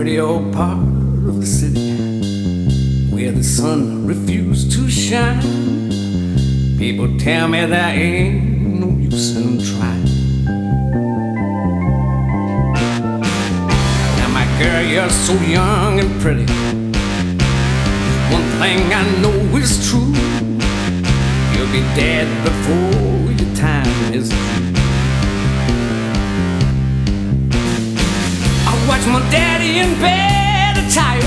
pretty old part of the city where the sun refused to shine. People tell me there ain't no use in trying. Now my girl, you're so young and pretty. One thing I know is true, you'll be dead before your time is through. I watch my daddy in bed, tired,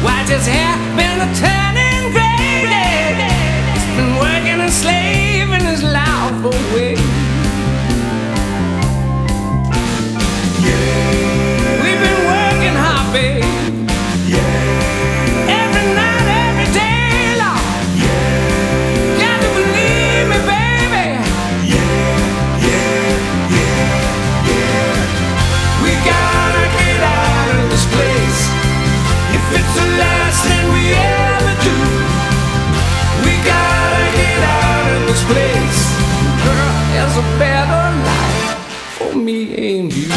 watch his hair been a turning gray. He's been working and slaving his life away. Yeah. We've been working hard, babe. Yeah. Every night, every day, Lord. Yeah. Got to believe me, baby. Yeah, yeah, yeah, yeah. We gotta get out of this place. If it's the last thing we ever do, we gotta get out of this place. Girl, there's a better life for me and you.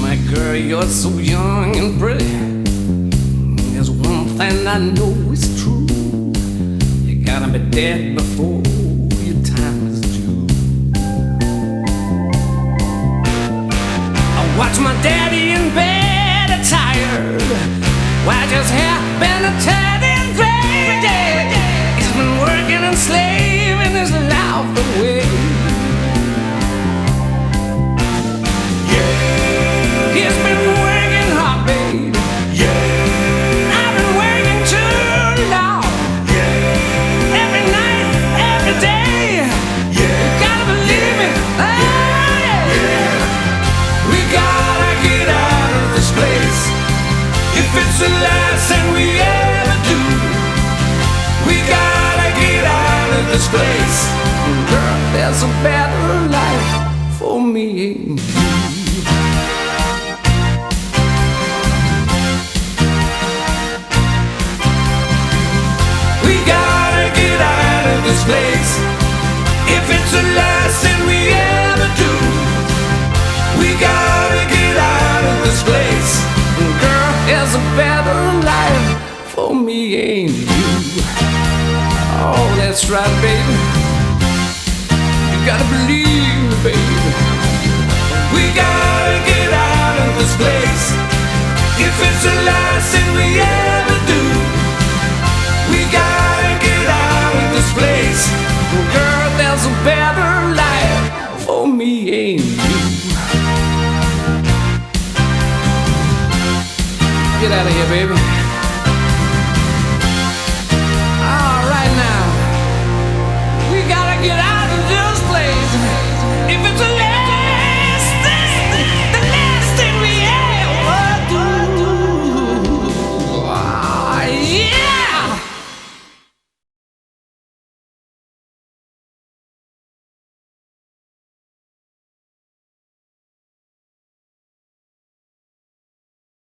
My girl, you're so young and pretty. There's one thing I know is true, you gotta be dead before your time is due. Watch my daddy in bed, tired. Watch his hair been a turning gray. He's been working and slaving his life away. Yeah. He's been working hard, babe. Yeah. I've been working too long. Yeah. Every night, every day. Yeah. You gotta believe me. If it's the last thing we ever do, we gotta get out of this place. Girl, there's a better life for me and you. We gotta get out of this place. If it's the last thing we ever do, we gotta get out of this place. Girl, there's a better life for me and you. Oh, that's right, baby. You gotta believe me, baby. We gotta get out of this place. If it's the last thing we ever